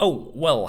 Oh, well,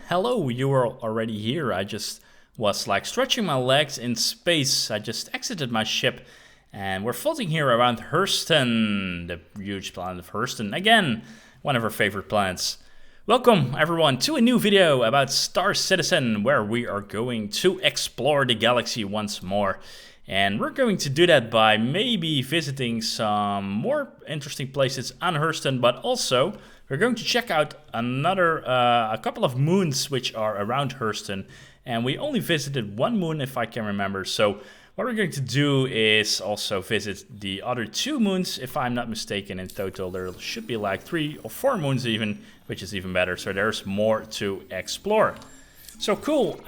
hello, you are already here. I just was like stretching my legs in space. I just exited my ship and we're floating here around Hurston, the huge planet of Hurston. Again, one of our favorite planets. Welcome everyone to a new video about Star Citizen, where we are going to explore the galaxy once more. And we're going to do that by maybe visiting some more interesting places on Hurston, but also we're going to check out a couple of moons which are around Hurston. And we only visited one moon, if I can remember. So what we're going to do is also visit the other two moons, if I'm not mistaken. In total, there should be like 3 or 4 moons even, which is even better. So there's more to explore. So cool.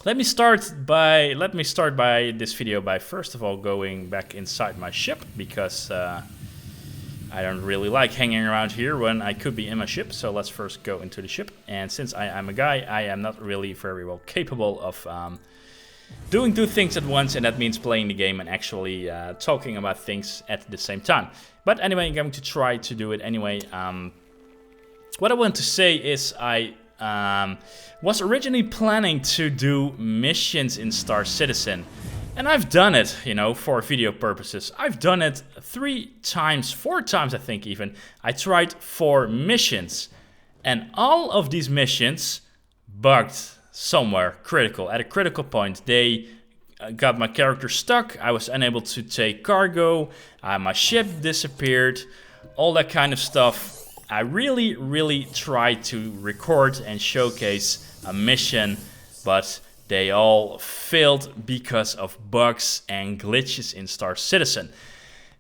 Let me start by this video by first of all going back inside my ship, because I don't really like hanging around here when I could be in my ship. So let's first go into the ship. And since I am a guy, I am not really very well capable of doing 2 things at once, and that means playing the game and actually talking about things at the same time. But anyway, I'm going to try to do it anyway. What I want to say is I was originally planning to do missions in Star Citizen. And I've done it, you know, for video purposes. I've done it 3 times, 4 times I think even. I tried 4 missions. And all of these missions bugged somewhere critical. At a critical point, they got my character stuck. I was unable to take cargo. My ship disappeared. All that kind of stuff. I really tried to record and showcase a mission, but they all failed because of bugs and glitches in Star Citizen.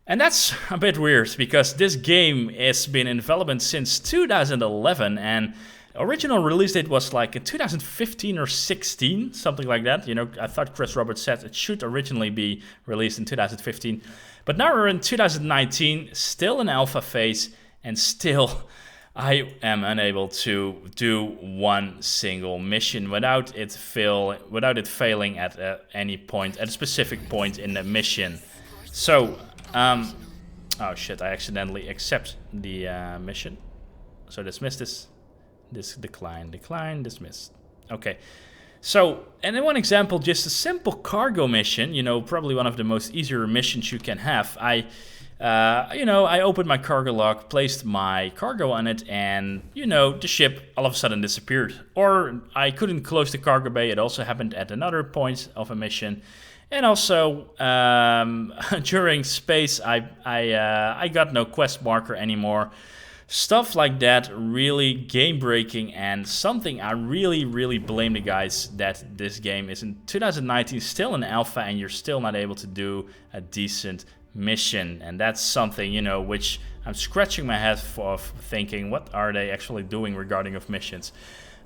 And that's a bit weird, because this game has been in development since 2011, and original release date was like in 2015 or 16, something like that. You know, I thought Chris Roberts said it should originally be released in 2015. But now we're in 2019, still in alpha phase, and still I am unable to do one single mission without it failing at any point, at a specific point in the mission. So, oh shit! I accidentally accept the mission. So dismiss this. Decline, dismiss. Okay. So, and in one example, just a simple cargo mission. You know, probably one of the most easier missions you can have. I opened my cargo lock, placed my cargo on it, and, you know, the ship all of a sudden disappeared. Or I couldn't close the cargo bay. It also happened at another point of a mission. And also, during space, I got no quest marker anymore. Stuff like that, really game-breaking, and something I really blame the guys that this game is in 2019 still in alpha and you're still not able to do a decent mission. And that's something, you know, which I'm scratching my head for, thinking what are they actually doing regarding of missions.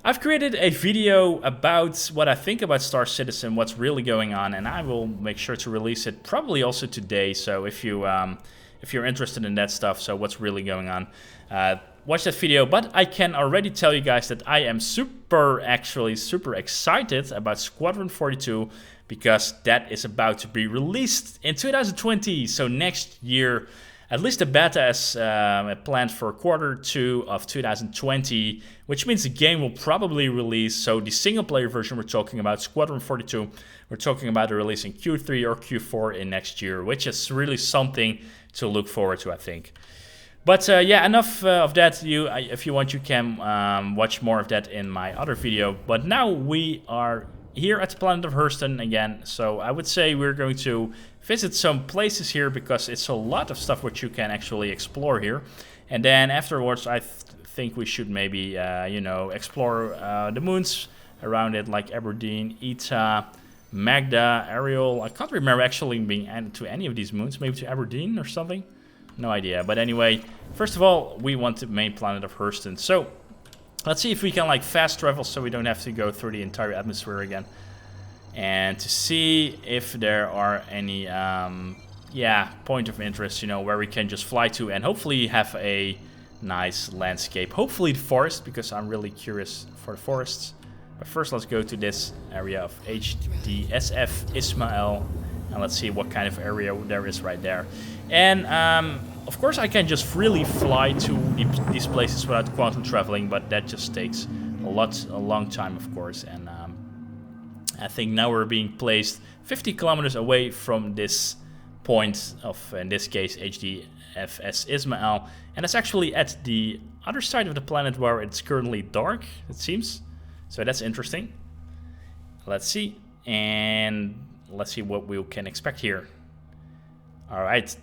I've created a video about what I think about Star Citizen, what's really going on, and I will make sure to release it probably also today. So if you're interested in that stuff, so what's really going on, watch that video. But I can already tell you guys that I am super excited about Squadron 42, because that is about to be released in 2020. So next year, at least the beta is planned for Q2 of 2020, which means the game will probably release. So the single player version we're talking about, Squadron 42, we're talking about a release in Q3 or Q4 in next year, which is really something to look forward to, I think. But yeah, enough of that. If you want, you can watch more of that in my other video. But now we are here at the planet of Hurston again. So I would say we're going to visit some places here, because it's a lot of stuff which you can actually explore here. And then afterwards, I think we should maybe, you know, explore the moons around it, like Aberdeen, Eta, Magda, Ariel. I can't remember actually being added to any of these moons. Maybe to Aberdeen or something. No idea. But anyway, first of all, we want the main planet of Hurston. So let's see if we can like fast travel so we don't have to go through the entire atmosphere again. And to see if there are any, point of interest, you know, where we can just fly to and hopefully have a nice landscape. Hopefully the forest, because I'm really curious for the forests. But first, let's go to this area of HDSF Ismail. And let's see what kind of area there is right there. And Of course, I can just freely fly to these places without quantum traveling, but that just takes a long time, of course. And I think now we're being placed 50 kilometers away from this point of, in this case, HDFS Ismael. And it's actually at the other side of the planet where it's currently dark, it seems. So that's interesting. Let's see. And let's see what we can expect here. All right.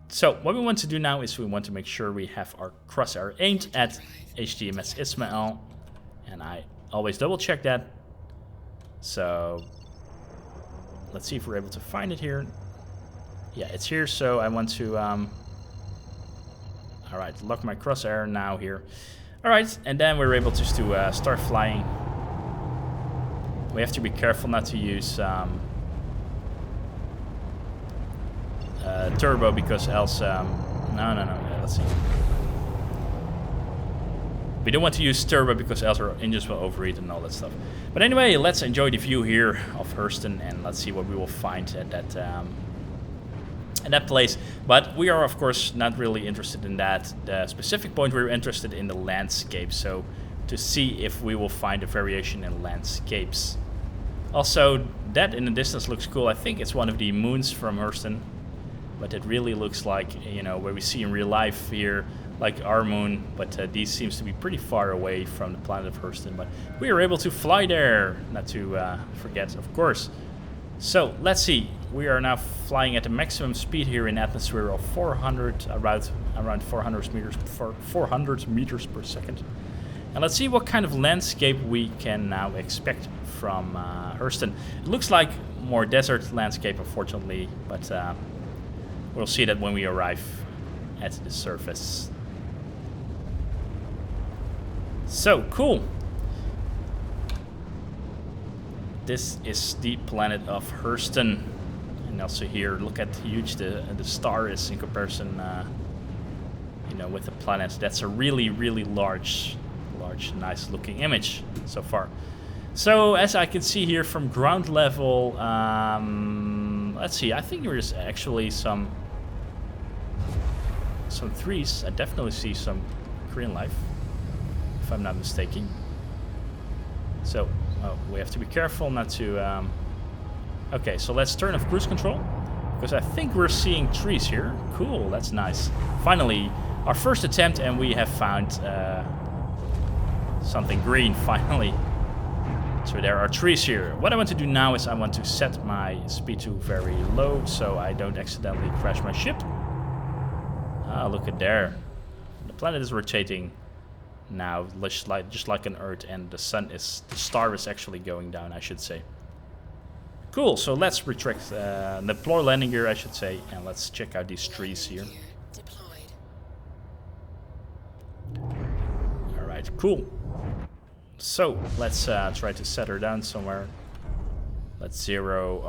So what we want to do now is we want to make sure we have our crosshair aimed at HDMS Ismael. And I always double check that. So let's see if we're able to find it here. Yeah, it's here. So I want to, all right, lock my crosshair now here. All right, and then we're able just to start flying. We have to be careful not to use turbo, because else, yeah, let's see. We don't want to use turbo because else our engines will overheat and all that stuff. But anyway, let's enjoy the view here of Hurston, and let's see what we will find at that place. But we are, of course, not really interested in that. The specific point, we're interested in the landscape. So to see if we will find a variation in landscapes. Also, that in the distance looks cool. I think it's one of the moons from Hurston. But it really looks like, you know, where we see in real life here, like our moon. But these seems to be pretty far away from the planet of Hurston. But we are able to fly there, not to forget, of course. So let's see. We are now flying at the maximum speed here in atmosphere of 400, around 400 meters per second. And let's see what kind of landscape we can now expect from Hurston. It looks like more desert landscape, unfortunately, but we'll see that when we arrive at the surface. So, cool. This is the planet of Hurston. And also here, look at how huge the star is in comparison, you know, with the planet. That's a really, really large, nice looking image so far. So as I can see here from ground level, let's see, I think there's actually some trees. I definitely see some Korean life, if I'm not mistaken. So we have to be careful not to... Okay, so let's turn off cruise control, because I think we're seeing trees here. Cool, that's nice. Finally, our first attempt, and we have found something green, finally. So there are trees here. What I want to do now is I want to set my speed to very low, so I don't accidentally crash my ship. Ah, look at there. The planet is rotating now, just like an Earth, and the star is actually going down, I should say. Cool, so let's retract, deploy landing gear, I should say, and let's check out these trees here. Alright, cool. So, let's try to set her down somewhere. Let's zero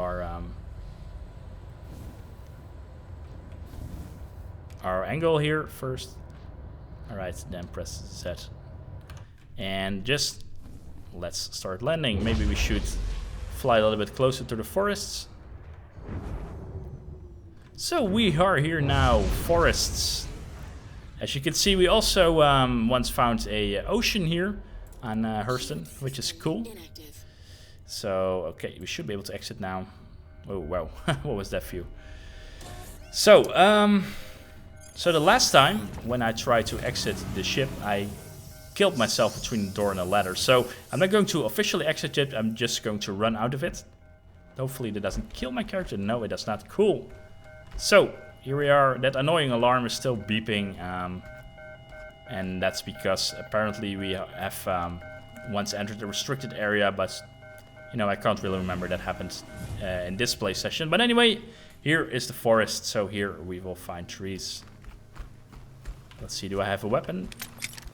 our angle here first. Alright, then press Z. And just let's start landing. Maybe we should fly a little bit closer to the forests. So we are here now, forests. As you can see, we also once found a ocean here on Hurston, which is cool. So, okay, we should be able to exit now. Oh, wow. What was that view? So, so the last time when I tried to exit the ship, I killed myself between the door and the ladder. So I'm not going to officially exit it, I'm just going to run out of it. Hopefully that doesn't kill my character. No, it does not. Cool. So here we are. That annoying alarm is still beeping. And that's because apparently we have once entered the restricted area, but you know, I can't really remember that happened in this play session. But anyway, here is the forest. So here we will find trees. Let's see, do I have a weapon?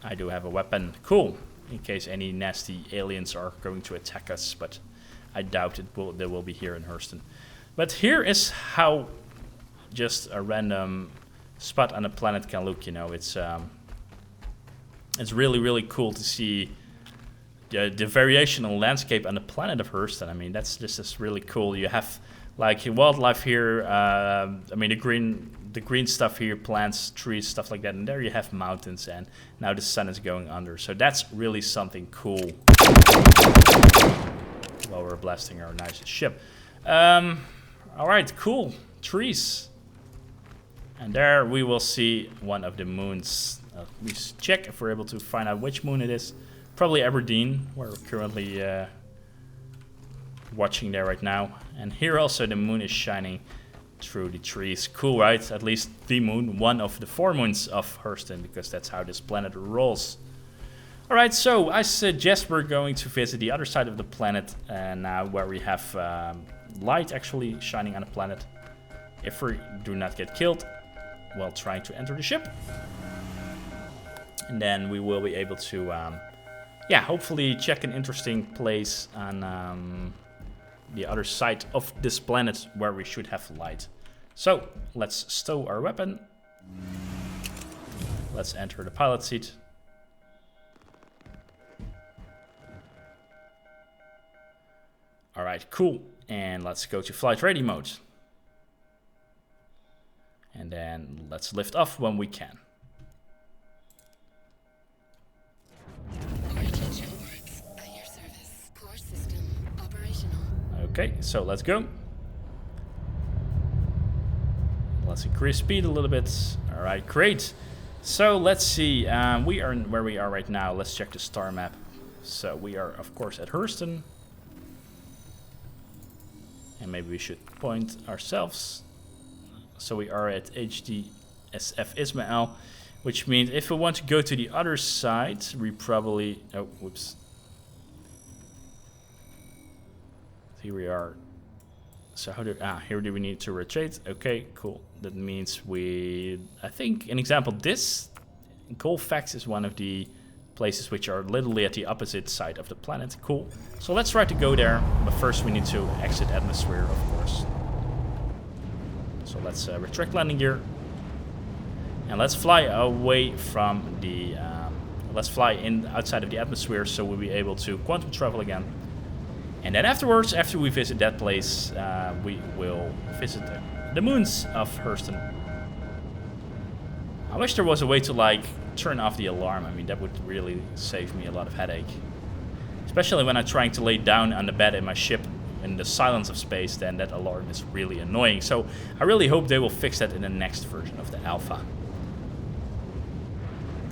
I do have a weapon. Cool. In case any nasty aliens are going to attack us, but I doubt they will be here in Hurston. But here is how just a random spot on a planet can look, you know. It's really, really cool to see the variation in landscape on the planet of Hurston. I mean, this is really cool. You have like wildlife here. I mean, the the green stuff here, plants, trees, stuff like that. And there you have mountains, and now the sun is going under. So that's really something cool. While we're blasting our nice ship. Alright, cool. Trees. And there we will see one of the moons. We check if we're able to find out which moon it is. Probably Aberdeen. We're currently watching there right now. And here also the moon is shining through the trees. Cool, right? At least the moon. One of the 4 moons of Hurston, because that's how this planet rolls. Alright, so I suggest we're going to visit the other side of the planet now, where we have light actually shining on the planet. If we do not get killed while trying to enter the ship. And then we will be able to, yeah, hopefully check an interesting place on the other side of this planet where we should have light. So, let's stow our weapon. Let's enter the pilot seat. Alright, cool. And let's go to flight ready mode. And then let's lift off when we can. Okay, so let's go. Let's increase speed a little bit. Alright, great. So let's see. We are where we are right now. Let's check the star map. So we are, of course, at Hurston. And maybe we should point ourselves. So we are at HDSF Ismail, which means if we want to go to the other side, we probably... Oh, whoops. Here we are. So how do... here do we need to rotate? Okay, cool. That means we... I think, an example, this Colfax is one of the places which are literally at the opposite side of the planet. Cool. So let's try to go there, but first we need to exit atmosphere, of course. So let's retract landing gear. And let's fly away from the... let's fly in outside of the atmosphere so we'll be able to quantum travel again. And then afterwards, after we visit that place, we will visit the moons of Hurston. I wish there was a way to, like, turn off the alarm. I mean, that would really save me a lot of headache. Especially when I'm trying to lay down on the bed in my ship in the silence of space, then that alarm is really annoying. So I really hope they will fix that in the next version of the alpha.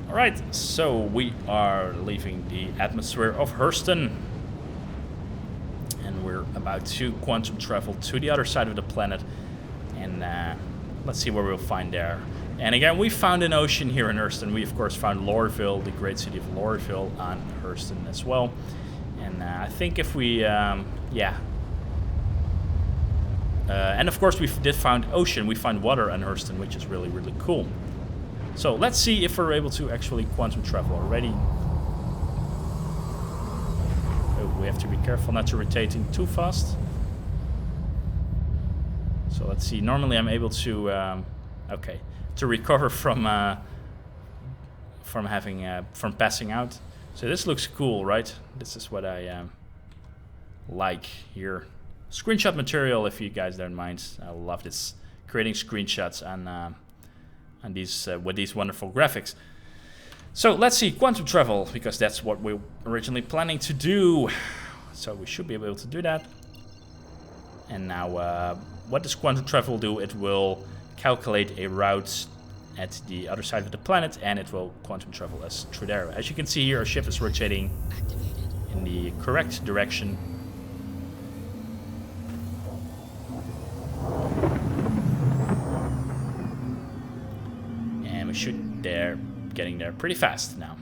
Alright, so we are leaving the atmosphere of Hurston. And we're about to quantum travel to the other side of the planet. And let's see what we'll find there. And again, we found an ocean here in Hurston. We, of course, found Lorville, the great city of Lorville, on Hurston as well. And I think if we, yeah. And of course, we did find ocean. We found water on Hurston, which is really, really cool. So let's see if we're able to actually quantum travel already. Oh, we have to be careful not to rotating too fast. So let's see. Normally, I'm able to, okay, to recover from passing out. So this looks cool, right? This is what I like here. Screenshot material, if you guys don't mind. I love this, creating screenshots on these with these wonderful graphics. So let's see, quantum travel, because that's what we were originally planning to do. So we should be able to do that. And now, what does quantum travel do? It will calculate a route at the other side of the planet, and it will quantum travel us through there. As you can see here, our ship is rotating in the correct direction. And we should getting there pretty fast now.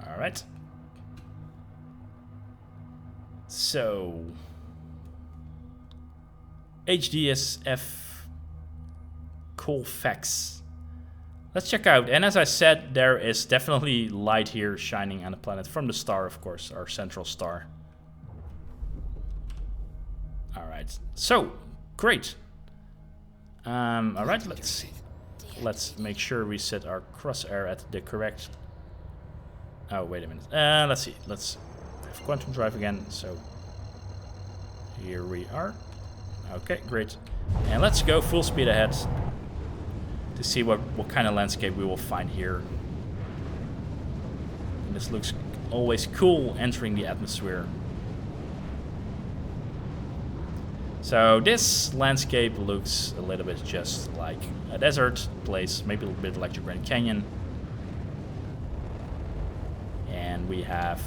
Alright. So HDSF Colfax. Let's check out. And as I said, there is definitely light here shining on the planet from the star, of course, our central star. Alright. So, great. Alright, let's make sure we set our crosshair at the correct... Oh, wait a minute. Let's see. Let's have quantum drive again. So, here we are. Okay, great. And let's go full speed ahead to see what kind of landscape we will find here. And this looks always cool entering the atmosphere. So this landscape looks a little bit just like a desert place, maybe a little bit like the Grand Canyon. And we have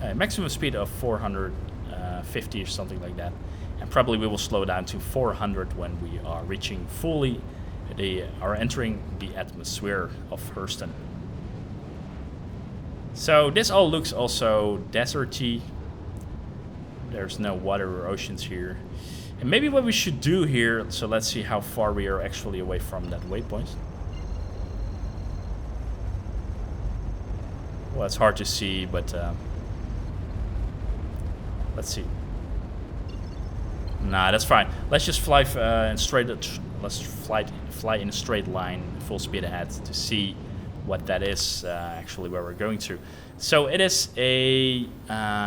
a maximum speed of 450 or something like that. And probably we will slow down to 400 when we are reaching fully, are entering the atmosphere of Hurston. So this all looks also deserty. There's no water or oceans here. And maybe what we should do here, so let's see how far we are actually away from that waypoint. Well, it's hard to see, but let's see. Nah, that's fine. Let's just fly in straight. Let's fly in a straight line, full speed ahead, to see what that is actually where we're going to. So it is a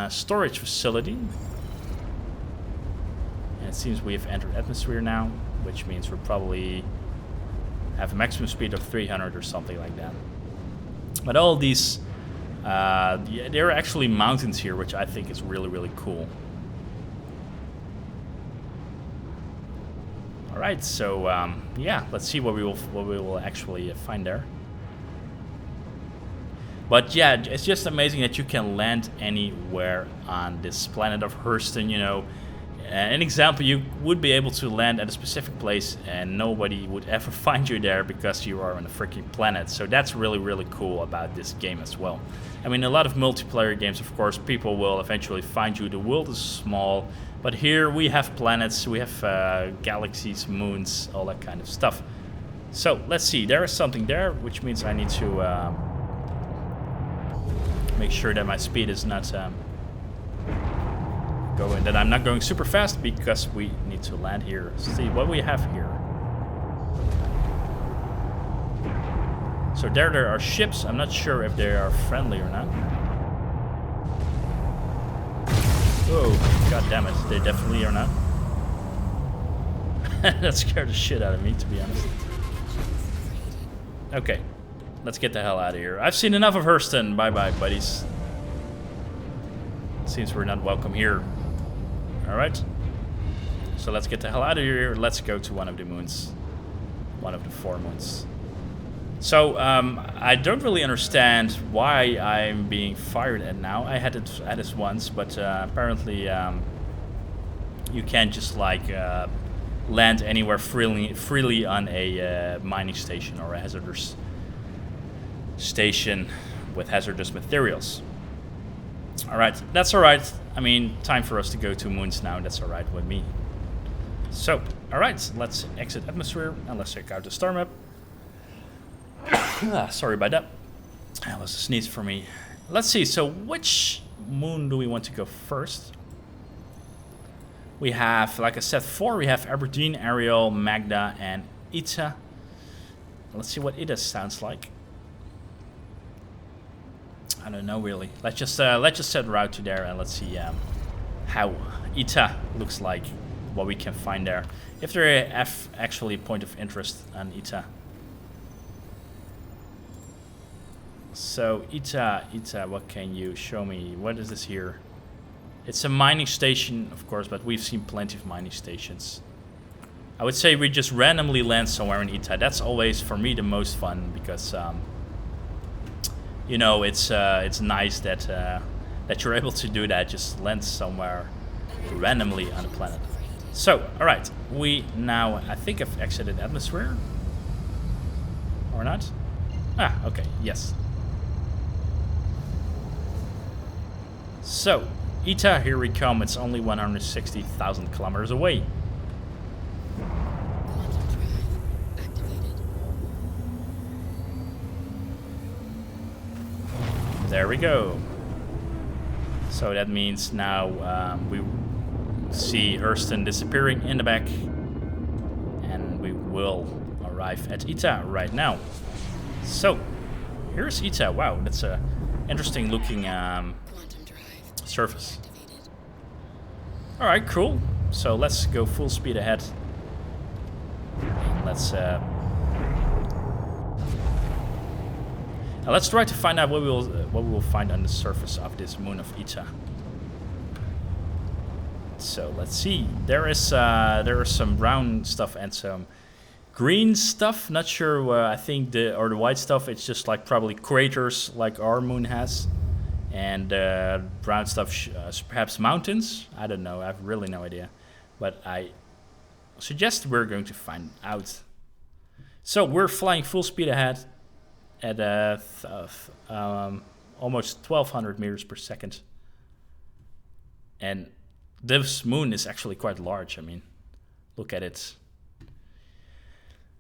storage facility. And it seems we have entered atmosphere now, which means we're probably have a maximum speed of 300 or something like that. But all these, there are actually mountains here, which I think is really, really cool. All right, so yeah, let's see what we will actually find there. But yeah, it's just amazing that you can land anywhere on this planet of Hurston, you know. An example, you would be able to land at a specific place and nobody would ever find you there because you are on a freaking planet. So that's really, really cool about this game as well. I mean, a lot of multiplayer games, of course, people will eventually find you. The world is small, but here we have planets, we have galaxies, moons, all that kind of stuff. So let's see, there is something there, which means I need to make sure that my speed is not that I'm not going super fast, because we need to land here. See what we have here. So there are ships. I'm not sure if they are friendly or not. Oh, god damn it, they definitely are not. That scared the shit out of me, to be honest. Okay, let's get the hell out of here. I've seen enough of Hurston. Bye bye, buddies. Seems we're not welcome here. Alright, so let's get the hell out of here. Let's go to one of the moons. One of the 4 moons. So, I don't really understand why I'm being fired at now. I had it at this once, but apparently you can't just like land anywhere freely on a mining station or a hazardous station with hazardous materials. Alright, that's alright. I mean, time for us to go to moons now. That's alright with me. So, alright, let's exit atmosphere and let's check out the star map. Sorry about that. That was a sneeze for me. Let's see, so which moon do we want to go first? We have, like I said, 4. We have Aberdeen, Ariel, Magda, and Ita. Let's see what Ita sounds like. I don't know really. Let's just set route to there and let's see how Ita looks like, what we can find there. If there is actually a point of interest on Ita. So Ita, what can you show me? What is this here? It's a mining station, of course, but we've seen plenty of mining stations. I would say we just randomly land somewhere in Ita. That's always for me the most fun because. You know, it's nice that that you're able to do that, just land somewhere randomly on the planet. So, all right, we now I think I've exited atmosphere, or not? Ah, okay, yes. So, Ita, here we come. It's only 160,000 kilometers away. There we go. So that means now we see Hurston disappearing in the back, and we will arrive at Ita right now. So here's Ita. Wow, that's a interesting looking surface. All right, cool. So let's go full speed ahead let's try to find out what we will find on the surface of this moon of Ita. So let's see. There is some brown stuff and some green stuff. Not sure. I think the white stuff. It's just like probably craters like our moon has, and brown stuff perhaps mountains. I don't know. I have really no idea, but I suggest we're going to find out. So we're flying full speed ahead at almost 1,200 meters per second, and this moon is actually quite large. I mean, look at it.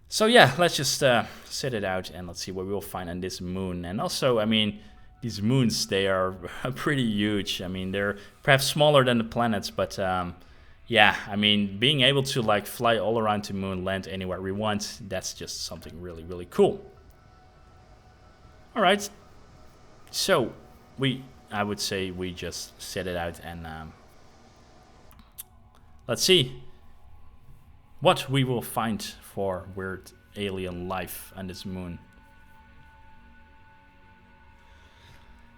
So yeah, let's just set it out and let's see what we'll find on this moon. And also, I mean, these moons, they are pretty huge. I mean, they're perhaps smaller than the planets, but yeah, I mean, being able to like fly all around the moon, land anywhere we want, that's just something really, really cool. All right, so I would say we just set it out and let's see what we will find for weird alien life on this moon.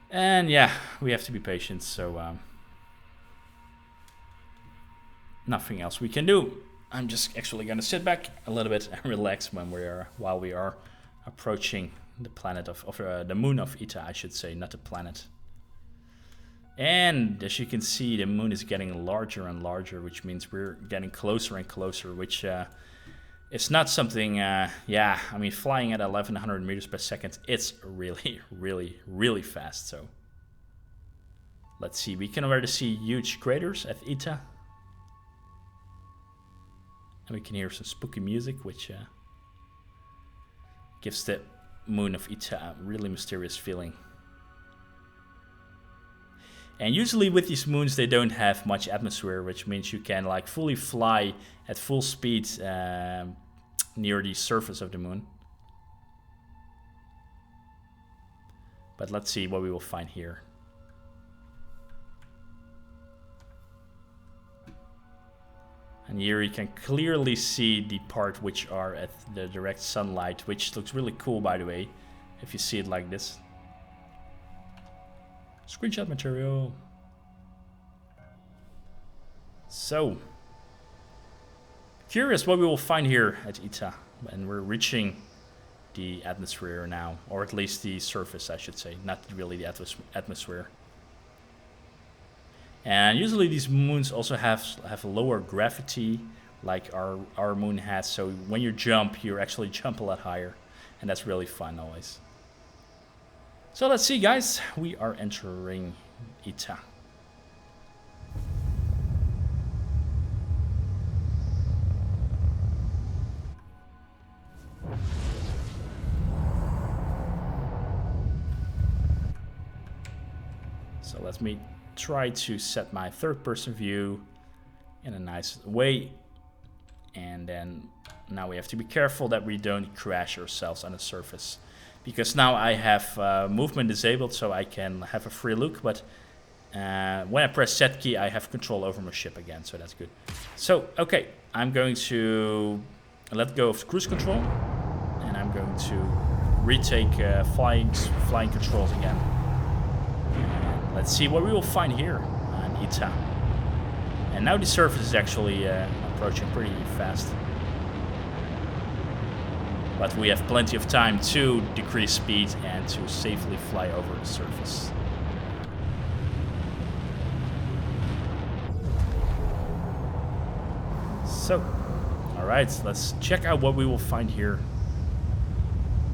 And yeah, we have to be patient, so nothing else we can do. I'm just actually gonna sit back a little bit and relax while we are approaching the planet of the moon of Ita, I should say, not the planet. And as you can see, the moon is getting larger and larger, which means we're getting closer and closer, which it's not something, yeah, I mean, flying at 1,100 meters per second, it's really, really, really fast. So let's see, we can already see huge craters at Ita. And we can hear some spooky music, which gives the moon of Ita a really mysterious feeling. And usually with these moons, they don't have much atmosphere, which means you can like fully fly at full speed near the surface of the moon. But let's see what we will find here. And here you can clearly see the part which are at the direct sunlight, which looks really cool, by the way, if you see it like this. Screenshot material. So, curious what we will find here at Ita. And we're reaching the atmosphere now, or at least the surface, I should say, not really the atmosphere. And usually these moons also have lower gravity, like our moon has. So when you jump, you actually jump a lot higher, and that's really fun always. So let's see, guys. We are entering Ita. So let me try to set my third-person view in a nice way. And then now we have to be careful that we don't crash ourselves on the surface. Because now I have movement disabled, so I can have a free look, but when I press set key, I have control over my ship again, so that's good. So, okay, I'm going to let go of cruise control, and I'm going to retake flying controls again. And let's see what we will find here on Ita. And now the surface is actually approaching pretty fast. But we have plenty of time to decrease speed and to safely fly over the surface. So, alright, let's check out what we will find here.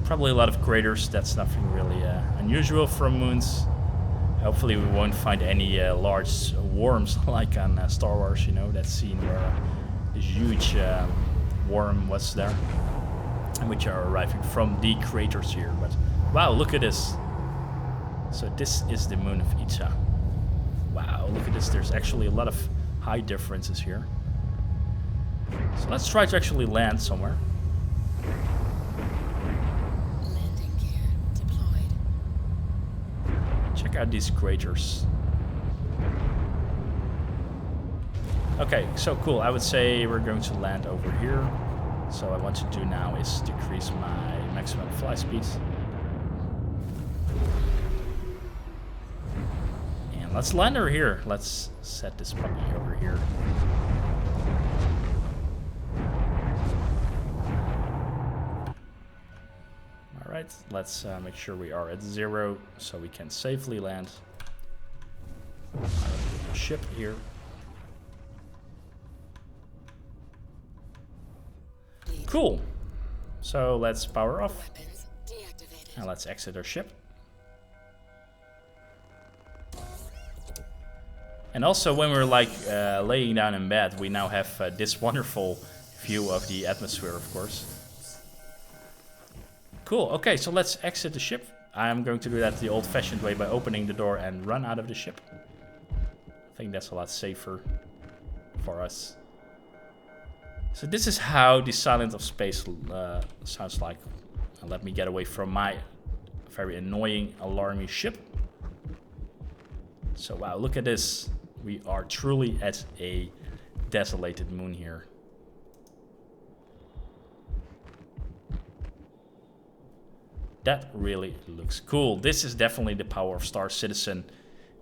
Probably a lot of craters, that's nothing really unusual from moons. Hopefully we won't find any large worms like on Star Wars, you know, that scene where this huge worm was there. Which are arriving from the craters here, but wow, look at this. So this is the moon of Ita. Wow, look at this. There's actually a lot of height differences here. So let's try to actually land somewhere. Landing gear deployed. Check out these craters. Okay, so cool. I would say we're going to land over here. So what I want to do now is decrease my maximum fly speed. And let's land her here. Let's set this puppy over here. Alright, let's make sure we are at 0 so we can safely land our ship here. Cool. So let's power off. And let's exit our ship. And also when we're like laying down in bed, we now have this wonderful view of the atmosphere, of course. Cool. Okay, so let's exit the ship. I'm going to do that the old-fashioned way by opening the door and run out of the ship. I think that's a lot safer for us. So this is how the silence of space sounds like. And let me get away from my very annoying, alarming ship. So wow, look at this. We are truly at a desolated moon here. That really looks cool. This is definitely the power of Star Citizen,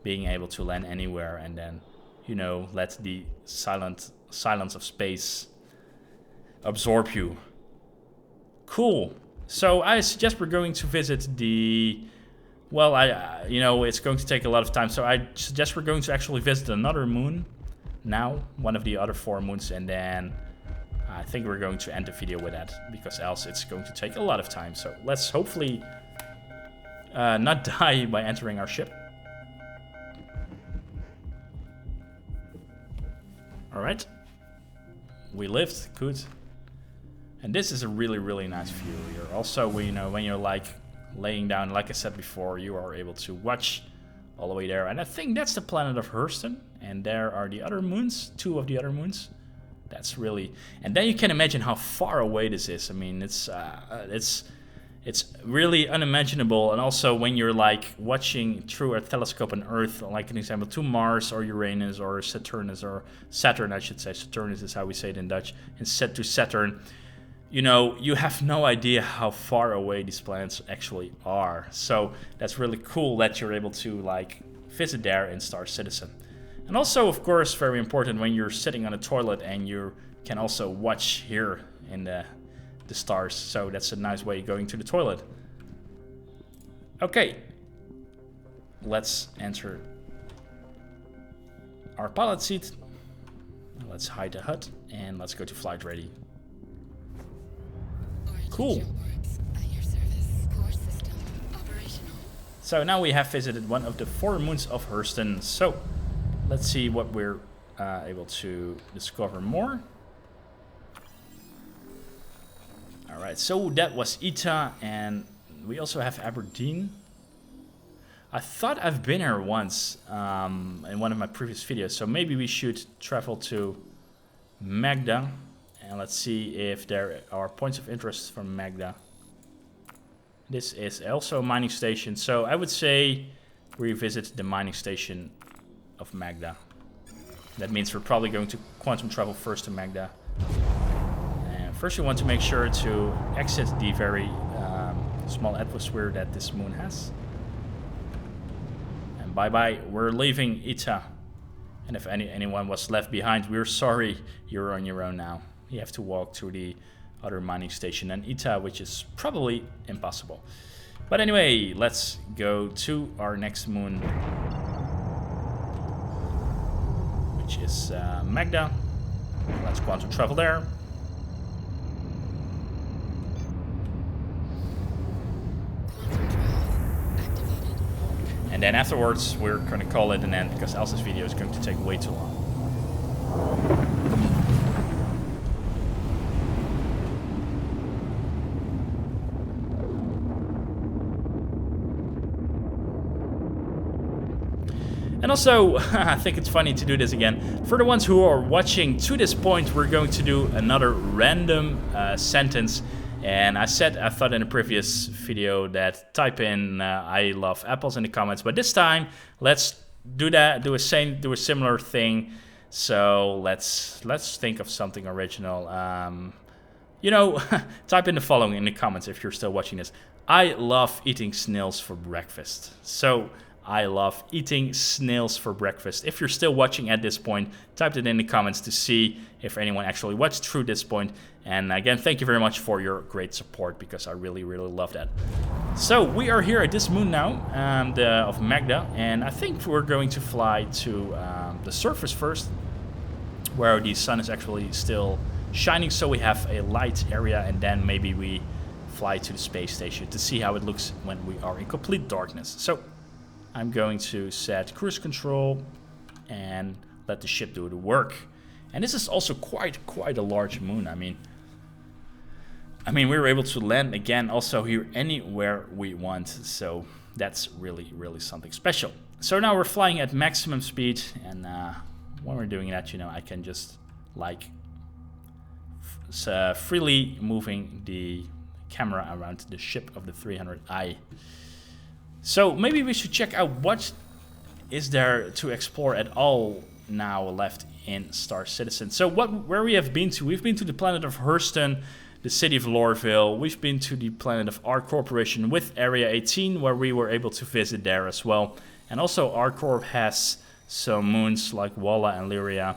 being able to land anywhere and then, you know, let the silence of space absorb you. Cool. So I suggest we're going to visit the... Well, you know, it's going to take a lot of time, so I suggest we're going to actually visit another moon now, one of the other 4 moons, and then I think we're going to end the video with that, because else it's going to take a lot of time. So let's hopefully not die by entering our ship. Alright. We lived. Good. And this is a really, really nice view here. Also, you know, when you're like laying down, like I said before, you are able to watch all the way there. And I think that's the planet of Hurston. And there are the other moons, 2 of the other moons. That's really... And then you can imagine how far away this is. I mean, it's really unimaginable. And also when you're like watching through a telescope on Earth, like an example, to Mars or Uranus or Saturnus, or Saturn, I should say. Saturnus is how we say it in Dutch. And set to Saturn. You know, you have no idea how far away these planets actually are. So that's really cool that you're able to like visit there in Star Citizen. And also, of course, very important when you're sitting on a toilet and you can also watch here in the stars. So that's a nice way of going to the toilet. Okay, let's enter our pilot seat. Let's hide the HUD and let's go to flight ready. Cool. So now we have visited one of the 4 moons of Hurston. So let's see what we're able to discover more. Alright, so that was Ita, and we also have Aberdeen. I thought I've been here once in one of my previous videos, so maybe we should travel to Magda. And let's see if there are points of interest from Magda. This is also a mining station, so I would say we visit the mining station of Magda. That means we're probably going to quantum travel first to Magda. And first we want to make sure to exit the very small atmosphere that this moon has. And bye-bye, we're leaving Ita. And if anyone was left behind, we're sorry, you're on your own now. You have to walk to the other mining station and Ita, which is probably impossible. But anyway, let's go to our next moon, which is Magda. Let's quantum travel there. And then afterwards, we're going to call it an end because Elsa's video is going to take way too long. And also, I think it's funny to do this again. For the ones who are watching to this point, we're going to do another random sentence. And I thought in a previous video that type in I love apples in the comments. But this time, let's do that, do a similar thing. So let's think of something original. You know, type in the following in the comments if you're still watching this. I love eating snails for breakfast. So, I love eating snails for breakfast. If you're still watching at this point, type it in the comments to see if anyone actually watched through this point. And again, thank you very much for your great support, because I really, really love that. So we are here at this moon now, of Magda, and I think we're going to fly to the surface first, where the sun is actually still shining, so we have a light area, and then maybe we fly to the space station to see how it looks when we are in complete darkness. So I'm going to set cruise control and let the ship do the work. And this is also quite a large moon. I mean, we were able to land again also here anywhere we want. So that's really, really something special. So now we're flying at maximum speed, and when we're doing that, you know, I can just like freely moving the camera around the ship of the 300i. So maybe we should check out what is there to explore at all now left in Star Citizen. So where we have been to, we've been to the planet of Hurston, the city of Lorville. We've been to the planet of R Corporation with Area 18, where we were able to visit there as well. And also R Corp has some moons like Walla and Lyria.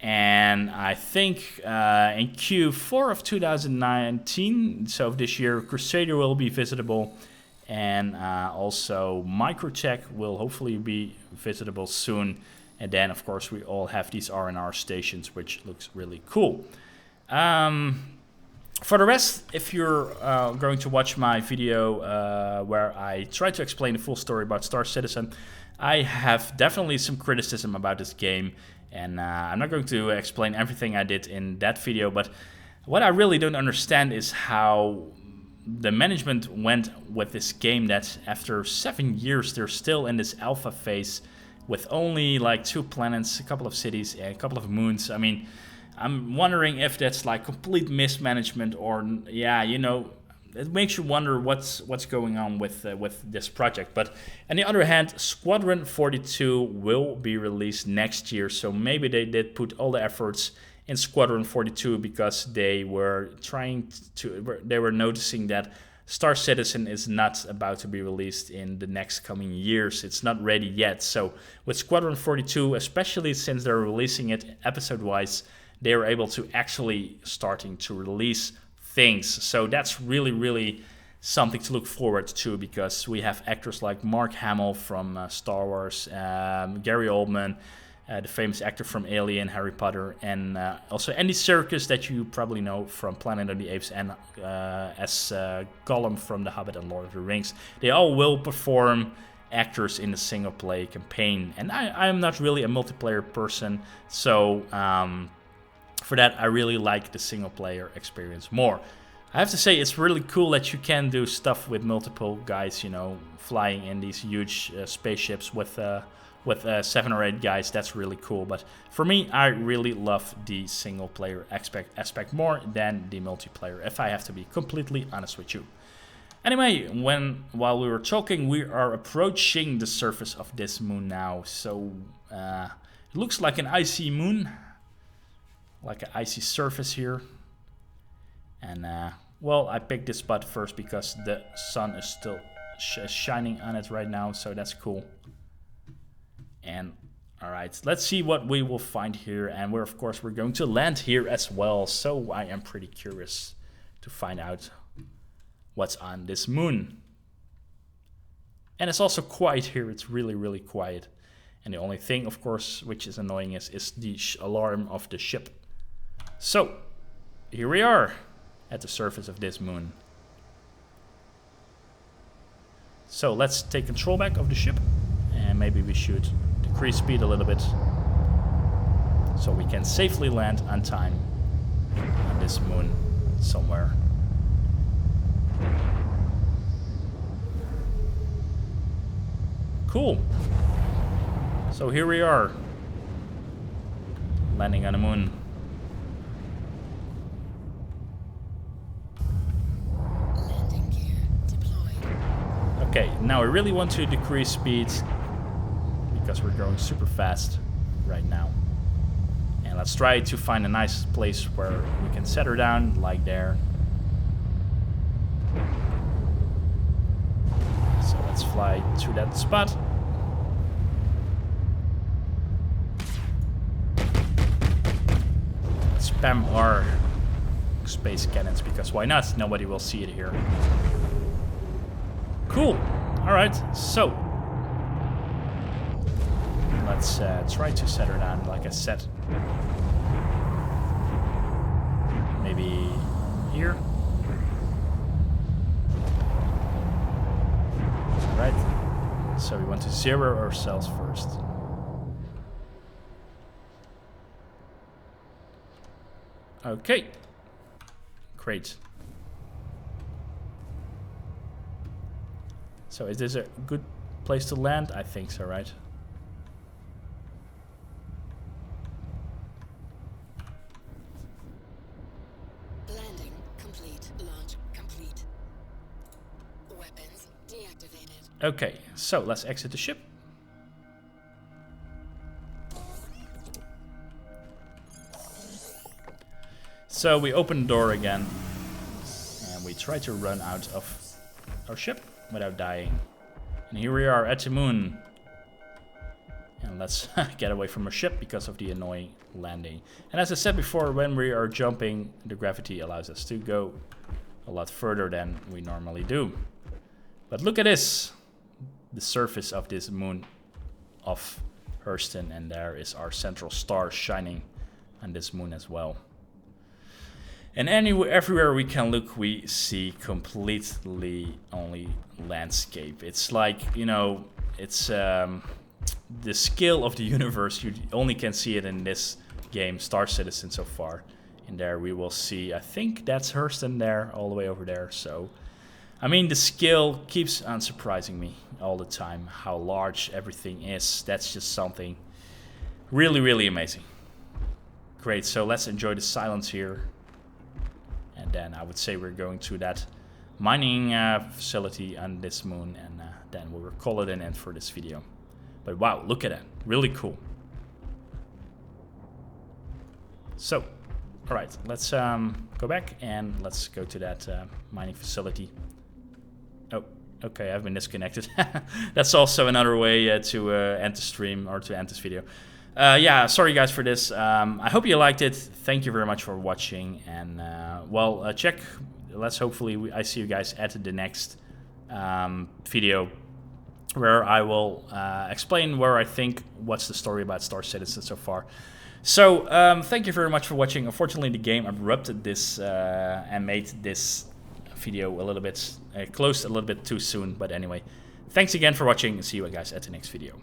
And I think in Q4 of 2019, so of this year, Crusader will be visitable. And also Microtech will hopefully be visitable soon. And then, of course, we all have these R&R stations, which looks really cool. For the rest, if you're going to watch my video where I try to explain the full story about Star Citizen, I have definitely some criticism about this game. And I'm not going to explain everything I did in that video, but what I really don't understand is how the management went with this game that after 7 years they're still in this alpha phase with only like 2 planets, a couple of cities, and a couple of moons. I mean, I'm wondering if that's like complete mismanagement, or yeah, you know, it makes you wonder what's going on with this project. But on the other hand, Squadron 42 will be released next year, so maybe they did put all the efforts in Squadron 42 because they were noticing that Star Citizen is not about to be released in the next coming years. It's not ready yet. So with Squadron 42, especially since they're releasing it episode-wise, they are able to actually starting to release things. So that's really, really something to look forward to, because we have actors like Mark Hamill from Star Wars, Gary Oldman, the famous actor from Alien, Harry Potter, and also Andy Serkis, that you probably know from Planet of the Apes, and as Gollum from The Hobbit and Lord of the Rings. They all will perform actors in the single-player campaign. And I am not really a multiplayer person, so for that I really like the single-player experience more. I have to say, it's really cool that you can do stuff with multiple guys, you know, flying in these huge spaceships with 7 or 8 guys. That's really cool. But for me, I really love the single player aspect more than the multiplayer, if I have to be completely honest with you. Anyway, while we were talking, we are approaching the surface of this moon now. So it looks like an icy moon, like an icy surface here. And well, I picked this spot first because the sun is still shining on it right now, so that's cool. And alright, let's see what we will find here. And we're going to land here as well. So I am pretty curious to find out what's on this moon. And it's also quiet here. It's really, really quiet. And the only thing, of course, which is annoying is the alarm of the ship. So here we are at the surface of this moon. So let's take control back of the ship. And maybe we should decrease speed a little bit so we can safely land on time on this moon somewhere. Cool. So here we are, landing on the moon. Landing gear deployed. Okay, now I really want to decrease speed because we're going super fast right now. And And let's try to find a nice place where we can set her down, like there. So let's fly to that spot. Spam our space cannons, because why not? Nobody will see it here. Cool. Alright, so let's try to set her down, like I said. Maybe here. Right. So we want to zero ourselves first. Okay. Great. So is this a good place to land? I think so, right? Landing complete. Launch complete. Weapons deactivated. Okay, so let's exit the ship. So we open the door again, and we try to run out of our ship without dying. And here we are at the moon. And let's get away from our ship because of the annoying landing. And as I said before, when we are jumping, the gravity allows us to go a lot further than we normally do. But look at this, the surface of this moon of Hurston, and there is our central star shining on this moon as well. And everywhere we can look, we see completely only landscape. It's like, you know, it's the scale of the universe. You only can see it in this game, Star Citizen, so far. And there we will see, I think that's Hurston there, all the way over there. So, I mean, the scale keeps on surprising me all the time, how large everything is. That's just something really, really amazing. Great, so let's enjoy the silence here. And then I would say we're going to that mining facility on this moon, and then we'll call it an end for this video. But wow, look at that, really cool. So, all right, let's go back and let's go to that mining facility. Oh, okay, I've been disconnected. That's also another way to end the stream or to end this video. Yeah, sorry guys for this. I hope you liked it. Thank you very much for watching. And well, check. Let's hopefully I see you guys at the next video, where I will explain where I think what's the story about Star Citizen so far. So thank you very much for watching. Unfortunately, the game abrupted this and made this video a little bit closed a little bit too soon. But anyway, thanks again for watching. See you guys at the next video.